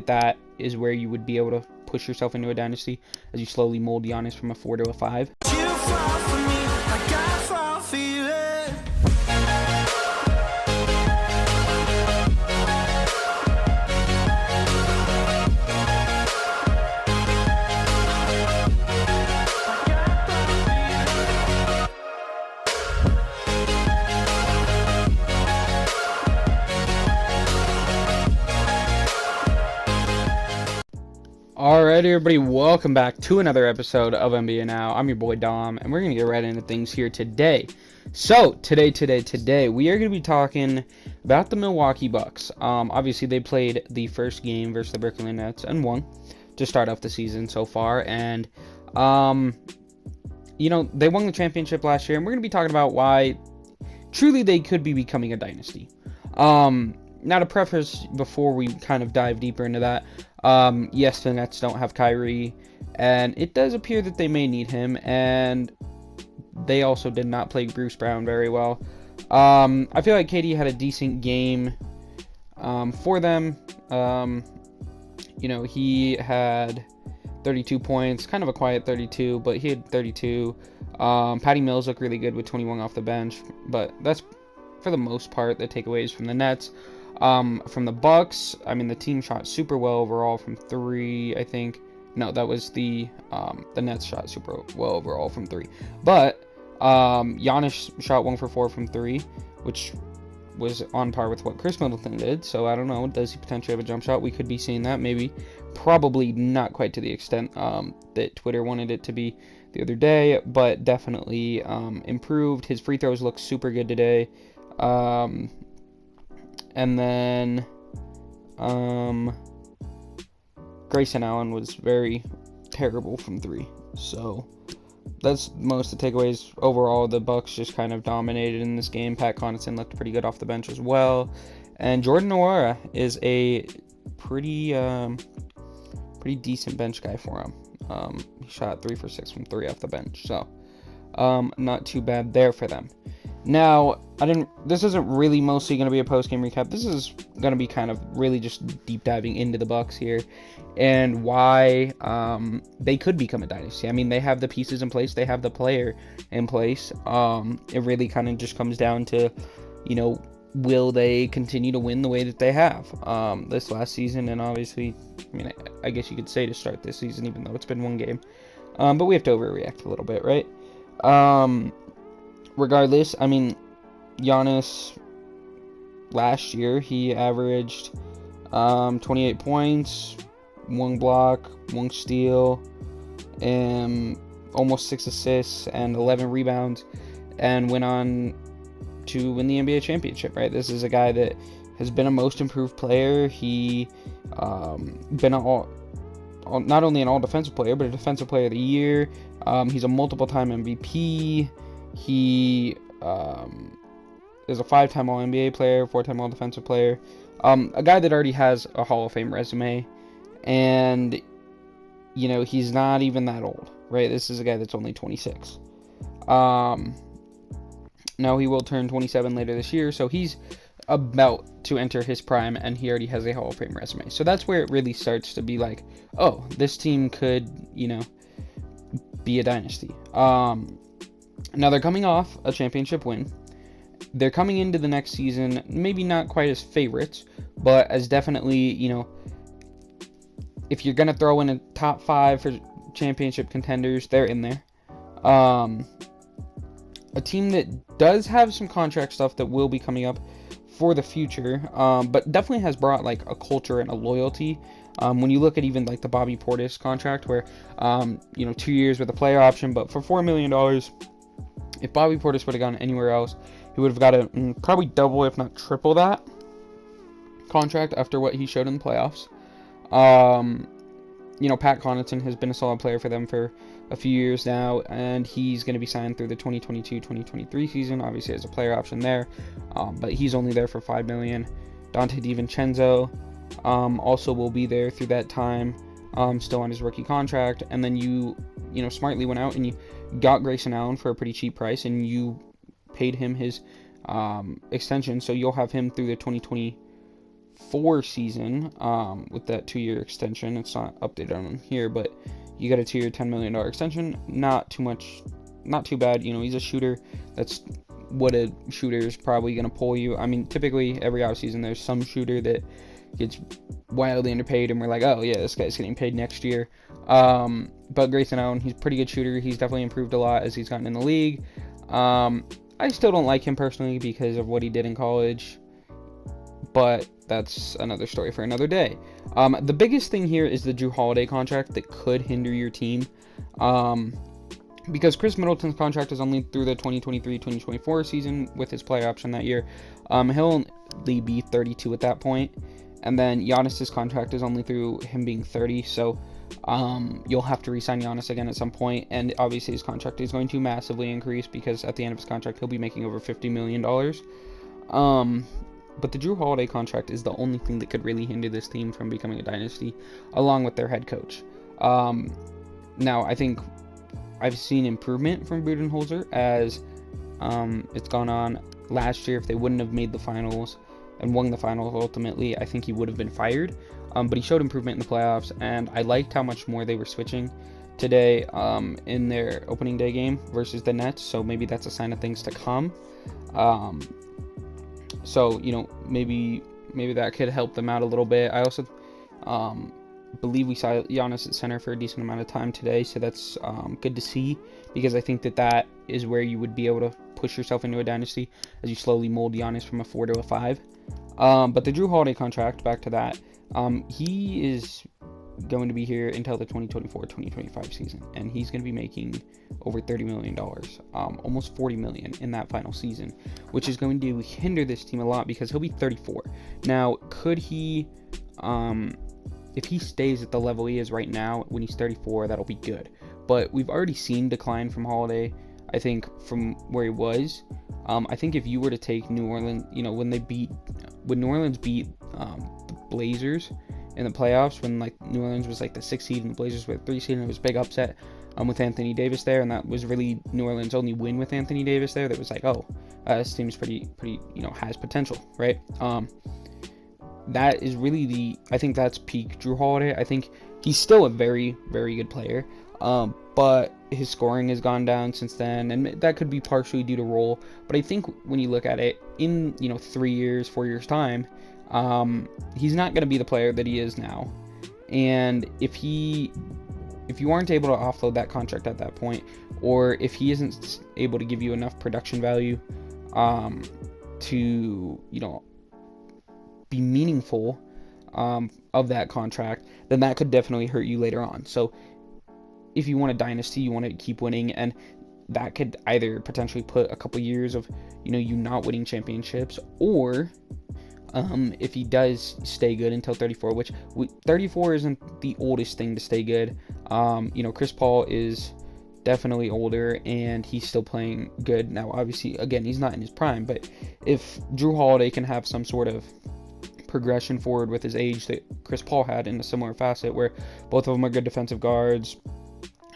that is where you would be able to push yourself into a dynasty as you slowly mold Giannis from a 4 to a 5. Alright, everybody, welcome back to another episode of NBA Now. I'm your boy Dom, and we're going to get right into things here today. So, today, we are going to be talking about the Milwaukee Bucks. Obviously, they played the first game versus the Brooklyn Nets and won to start off the season so far. And, they won the championship last year, and we're going to be talking about why truly they could be becoming a dynasty. Now, to preface, before we kind of dive deeper into that, yes, the Nets don't have Kyrie, and it does appear that they may need him, and they also did not play Bruce Brown very well. I feel like KD had a decent game for them. He had 32 points, kind of a quiet 32, but he had 32. Patty Mills looked really good with 21 off the bench, but that's, for the most part, the takeaways from the Nets. From the Bucks, the team shot super well overall from 3, I think. No, that was the Nets shot super well overall from 3. But Giannis shot 1 for 4 from 3, which was on par with what Chris Middleton did. So I don't know, does he potentially have a jump shot? We could be seeing that, maybe. Probably not quite to the extent that Twitter wanted it to be the other day, but definitely improved. His free throws look super good today. And then Grayson Allen was very terrible from 3. So that's most of the takeaways. Overall, the Bucks just kind of dominated in this game. Pat Connaughton looked pretty good off the bench as well. And Jordan Nwora is a pretty decent bench guy for him. He shot 3 for 6 from 3 off the bench. So not too bad there for them. Now, this isn't really mostly going to be a post-game recap. This is going to be kind of really just deep diving into the Bucks here and why they could become a dynasty. They have the pieces in place. They have the player in place. It really kind of just comes down to, will they continue to win the way that they have this last season? And obviously, I guess you could say to start this season, even though it's been one game. But we have to overreact a little bit, right? Regardless, Giannis last year, he averaged 28 points, 1 block, 1 steal, and almost 6 assists and 11 rebounds, and went on to win the NBA championship, right? This is a guy that has been a most improved player. He been not only an all-defensive player, but a defensive player of the year. He's a multiple-time MVP. He is a 5-time All-NBA player, 4-time All-Defensive player. A guy that already has a Hall of Fame resume. And, he's not even that old, right? This is a guy that's only 26. Now, he will turn 27 later this year, so he's about to enter his prime, and he already has a Hall of Fame resume. So that's where it really starts to be like, oh, this team could, be a dynasty. Now, they're coming off a championship win. They're coming into the next season, maybe not quite as favorites, but as definitely, if you're going to throw in a top 5 for championship contenders, they're in there. A team that does have some contract stuff that will be coming up for the future, but definitely has brought, a culture and a loyalty. When you look at even, the Bobby Portis contract, where, 2 years with a player option, but for $4 million, if Bobby Portis would have gone anywhere else, he would have got a probably double, if not triple that contract after what he showed in the playoffs. Pat Connaughton has been a solid player for them for a few years now, and he's going to be signed through the 2022-2023 season, obviously as a player option there, but he's only there for $5 million. Dante DiVincenzo also will be there through that time, still on his rookie contract, and then you smartly went out and you got Grayson Allen for a pretty cheap price, and you paid him his extension, so you'll have him through the 2024 season, with that 2-year extension. It's not updated on here, but you got a 2-year, $10 million extension. Not too much, not too bad. He's a shooter. That's what a shooter is probably going to pull you. I mean, typically every offseason there's some shooter that gets wildly underpaid, and we're like, oh yeah, this guy's getting paid next year. But Grayson Allen, he's a pretty good shooter. He's definitely improved a lot as he's gotten in the league. I still don't like him personally because of what he did in college, but that's another story for another day. The biggest thing here is the Jrue Holiday contract that could hinder your team, because Chris Middleton's contract is only through the 2023-2024 season with his player option that year. He'll only be 32 at that point, and then Giannis's contract is only through him being 30, so you'll have to re-sign Giannis again at some point, and obviously his contract is going to massively increase because at the end of his contract he'll be making over $50 million. But the Jrue Holiday contract is the only thing that could really hinder this team from becoming a dynasty, along with their head coach. Now, I think I've seen improvement from Budenholzer as it's gone on. Last year, if they wouldn't have made the finals and won the finals ultimately, I think he would have been fired. But he showed improvement in the playoffs, and I liked how much more they were switching today in their opening day game versus the Nets, so maybe that's a sign of things to come. So, maybe that could help them out a little bit. I also believe we saw Giannis at center for a decent amount of time today, so that's good to see, because I think that is where you would be able to push yourself into a dynasty as you slowly mold Giannis from a 4 to a 5. But the Jrue Holiday contract, back to that, he is going to be here until the 2024-2025 season, and he's going to be making over $30 million, almost $40 million in that final season, which is going to hinder this team a lot because he'll be 34. Now, could he, if he stays at the level he is right now when he's 34, that'll be good. But we've already seen decline from Holiday, I think, from where he was. I think if you were to take New Orleans, when New Orleans beat the Blazers in the playoffs, when New Orleans was the 6th seed and the Blazers were the 3rd seed, and it was a big upset with Anthony Davis there, and that was really New Orleans' only win with Anthony Davis there. That was this team's pretty has potential, right? That is really I think that's peak Jrue Holiday. I think he's still a very, very good player, but his scoring has gone down since then, and that could be partially due to role. But I think when you look at it in 3 years, 4 years time, he's not going to be the player that he is now. And if you aren't able to offload that contract at that point, or if he isn't able to give you enough production value to be meaningful of that contract, then that could definitely hurt you later on. So if you want a dynasty, you want to keep winning, and that could either potentially put a couple years of you not winning championships, or if he does stay good until 34, which 34 isn't the oldest thing to stay good. Chris Paul is definitely older, and he's still playing good. Now, obviously, again, he's not in his prime, but if Jrue Holiday can have some sort of progression forward with his age that Chris Paul had in a similar facet, where both of them are good defensive guards.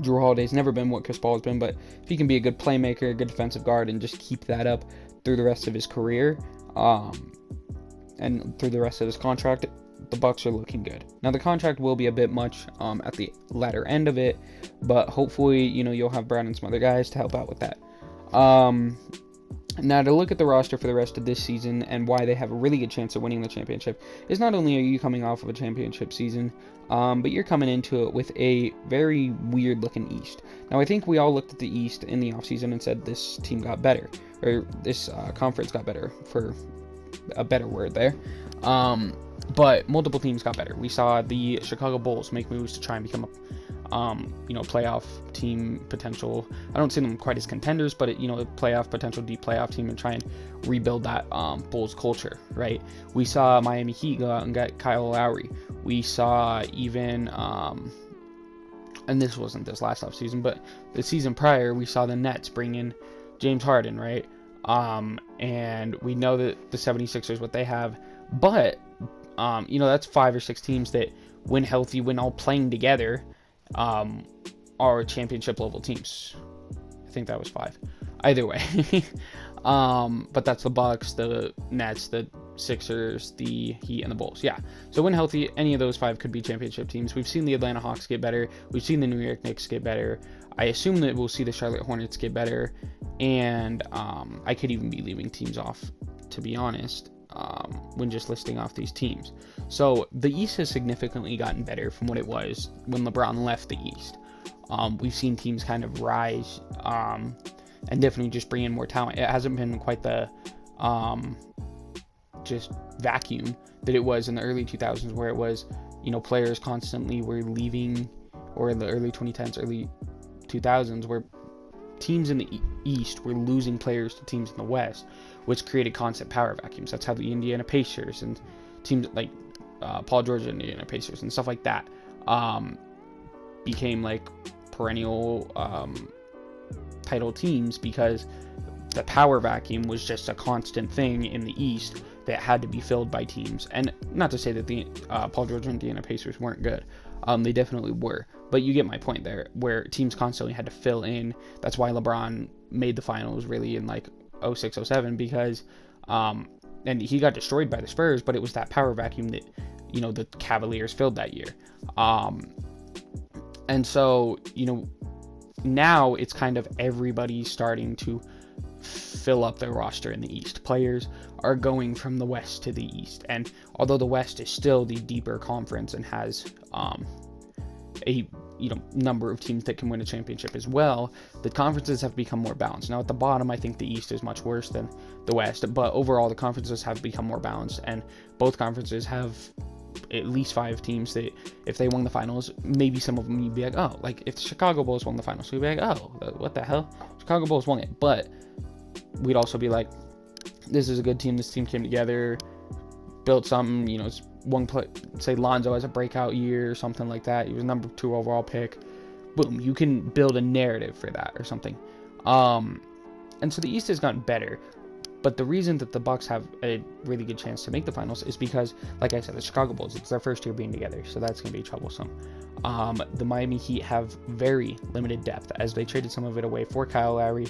Jrue Holiday's never been what Chris Paul has been, but if he can be a good playmaker, a good defensive guard, and just keep that up through the rest of his career, and through the rest of his contract, the Bucks are looking good. Now, the contract will be a bit much at the latter end of it, but hopefully, you'll have Brown and some other guys to help out with that. Now, to look at the roster for the rest of this season and why they have a really good chance of winning the championship is not only are you coming off of a championship season, but you're coming into it with a very weird-looking East. Now, I think we all looked at the East in the offseason and said this team got better, or this conference got better, for a better word there. But multiple teams got better. We saw the Chicago Bulls make moves to try and become a playoff team potential. I don't see them quite as contenders, but a playoff potential, deep playoff team, and try and rebuild that Bulls culture, right? We saw Miami Heat go out and get Kyle Lowry. We saw even, and this wasn't this last offseason, but the season prior, we saw the Nets bring in James Harden, right? And we know that the 76ers, what they have, but, that's 5 or 6 teams that, when healthy, when all playing together, are championship level teams. I think that was 5. Either way. But that's the Bucks, the Nets, the Sixers, the Heat, and the Bulls. Yeah. So when healthy, any of those 5 could be championship teams. We've seen the Atlanta Hawks get better. We've seen the New York Knicks get better. I assume that we'll see the Charlotte Hornets get better. And I could even be leaving teams off, to be honest, when just listing off these teams. So the East has significantly gotten better from what it was when LeBron left the East. We've seen teams kind of rise and definitely just bring in more talent. It hasn't been quite the just vacuum that it was in the early 2000s, where it was, players constantly were leaving, or in the early 2010s, early 2000s, where teams in the East were losing players to teams in the West, which created constant power vacuums. That's how the Indiana Pacers and teams like Paul George and Indiana Pacers and stuff like that became like perennial title teams, because the power vacuum was just a constant thing in the East that had to be filled by teams. And not to say that the Paul George and Indiana Pacers weren't good. They definitely were. But you get my point there, where teams constantly had to fill in. That's why LeBron made the finals really in like 06, 07, because and he got destroyed by the Spurs, but it was that power vacuum that, the Cavaliers filled that year. And so, now it's kind of everybody starting to fill up their roster in the East. Players are going from the West to the East, and although the West is still the deeper conference and has a number of teams that can win a championship as well, the conferences have become more balanced. Now at the bottom, I think the East is much worse than the West, but overall the conferences have become more balanced, and both conferences have at least 5 teams that if they won the finals, maybe some of them you'd be like, oh, like if the Chicago Bulls won the finals, we'd be like, oh, what the hell? Chicago Bulls won it. But we'd also be like, this is a good team. This team came together, built something. It's one play. Say Lonzo has a breakout year or something like that. He was number 2 overall pick. Boom, you can build a narrative for that or something. And so the East has gotten better. But the reason that the Bucks have a really good chance to make the finals is because, like I said, the Chicago Bulls, it's their first year being together, so that's going to be troublesome. The Miami Heat have very limited depth, as they traded some of it away for Kyle Lowry,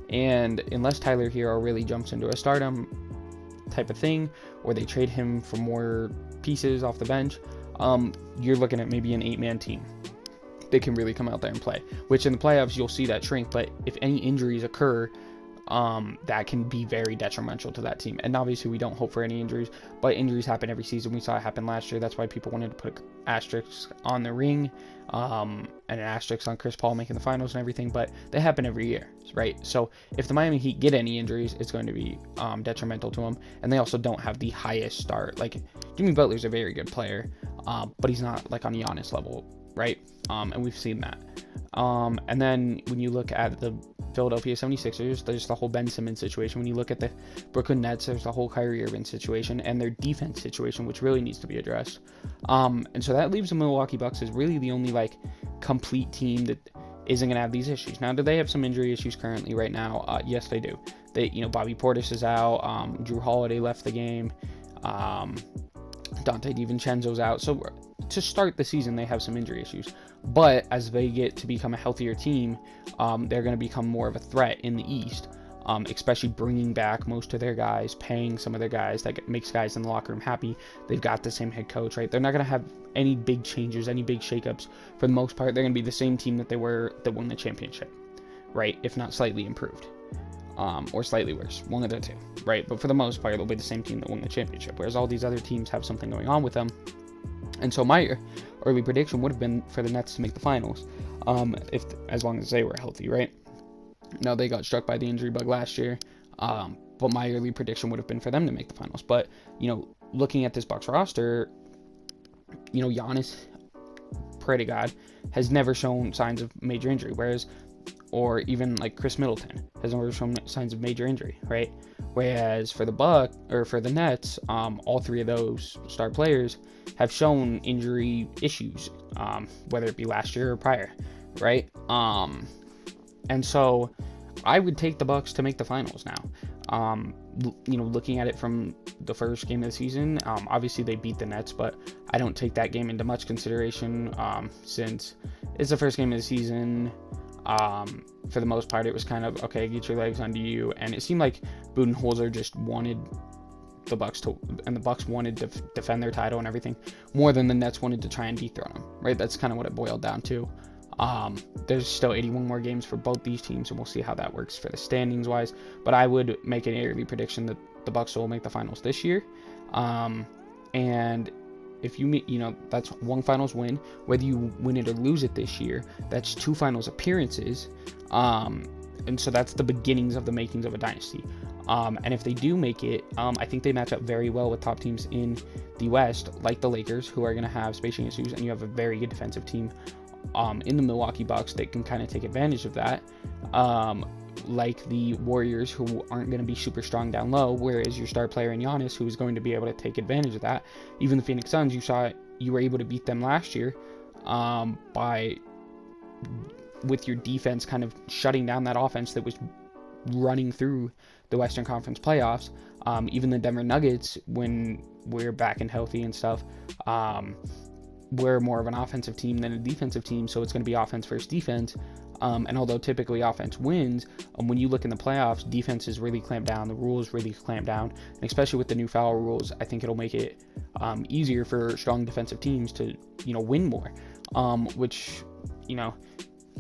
and unless Tyler Hero really jumps into a stardom type of thing, or they trade him for more pieces off the bench, you're looking at maybe an 8-man team that can really come out there and play, which in the playoffs you'll see that shrink. But if any injuries occur, that can be very detrimental to that team. And obviously we don't hope for any injuries, but injuries happen every season. We saw it happen last year. That's why people wanted to put asterisks on the ring, and an asterisk on Chris Paul making the finals and everything, but they happen every year, right? So if the Miami Heat get any injuries, it's going to be detrimental to them. And they also don't have the highest start. Like, Jimmy Butler's a very good player, but he's not like on Giannis level, right? And we've seen that. And then when you look at the Philadelphia 76ers, there's the whole Ben Simmons situation. When you look at the Brooklyn Nets, there's the whole Kyrie Irving situation and their defense situation, which really needs to be addressed. And so that leaves the Milwaukee Bucks as really the only like complete team that isn't going to have these issues. Now, do they have some injury issues currently right now? Yes, they do. They, Bobby Portis is out. Drew Holiday left the game. Dante DiVincenzo's out. So to start the season, they have some injury issues. But as they get to become a healthier team, they're going to become more of a threat in the East, especially bringing back most of their guys, paying some of their guys. That makes guys in the locker room happy. They've got the same head coach, right? They're not going to have any big changes, any big shakeups. For the most part, they're going to be the same team that they were that won the championship, right? If not slightly improved, or slightly worse, one of the two, right? But for the most part, they'll be the same team that won the championship, whereas all these other teams have something going on with them. And so my early prediction would have been for the Nets to make the finals, as long as they were healthy, right? Now, they got struck by the injury bug last year, but my early prediction would have been for them to make the finals. But, looking at this Bucks roster, Giannis, pray to God, has never shown signs of major injury, or even like Chris Middleton has never shown signs of major injury, right? Whereas for the Nets, all 3 of those star players have shown injury issues, whether it be last year or prior, right? And so I would take the Bucks to make the finals now. Looking at it from the first game of the season, obviously they beat the Nets, but I don't take that game into much consideration, since it's the first game of the season. For the most part, it was kind of, okay, get your legs under you. And it seemed like Budenholzer just wanted the Bucks wanted to defend their title and everything more than the Nets wanted to try and dethrone them, right? That's kind of what it boiled down to. There's still 81 more games for both these teams, and we'll see how that works for the standings wise. But I would make an early prediction that the Bucks will make the finals this year. And if you meet, that's one finals win. Whether you win it or lose it this year, that's 2 finals appearances. And so that's the beginnings of the makings of a dynasty. And if they do make it, I think they match up very well with top teams in the West, like the Lakers, who are going to have spacing issues, and you have a very good defensive team in the Milwaukee Bucks that can kind of take advantage of that. Like the Warriors, who aren't going to be super strong down low, whereas your star player in Giannis, who is going to be able to take advantage of that. Even the Phoenix Suns, you were able to beat them last year with your defense kind of shutting down that offense that was running through the Western Conference playoffs. Even the Denver Nuggets, when we're back and healthy and stuff, we're more of an offensive team than a defensive team, so it's going to be offense versus defense. And although typically offense wins, when you look in the playoffs, defense is really clamped down, the rules really clamped down, and especially with the new foul rules, I think it'll make it easier for strong defensive teams to, win more. Which,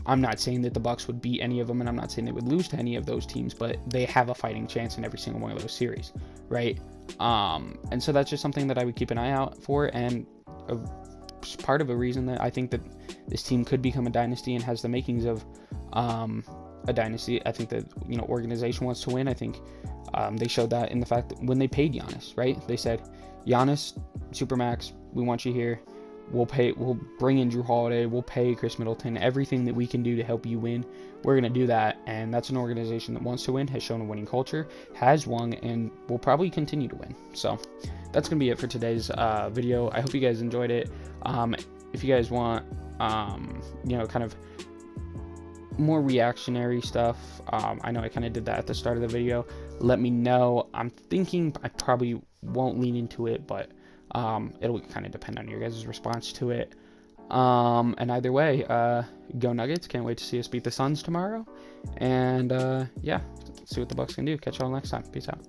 I'm not saying that the Bucks would beat any of them, and I'm not saying they would lose to any of those teams, but they have a fighting chance in every single one of those series, right? And so that's just something that I would keep an eye out for, and part of a reason that I think that this team could become a dynasty and has the makings of a dynasty. I think that organization wants to win. I think they showed that in the fact that when they paid Giannis, right? They said, Giannis, Supermax, we want you here. We'll bring in Drew Holiday, we'll pay Chris Middleton, everything that we can do to help you win. We're going to do that, and that's an organization that wants to win, has shown a winning culture, has won, and will probably continue to win. So that's going to be it for today's video. I hope you guys enjoyed it. If you guys want, kind of more reactionary stuff, I know I kind of did that at the start of the video. Let me know. I'm thinking I probably won't lean into it, but it'll kind of depend on your guys' response to it. And either way, go Nuggets. Can't wait to see us beat the Suns tomorrow. And yeah, see what the Bucks can do. Catch y'all next time. Peace out.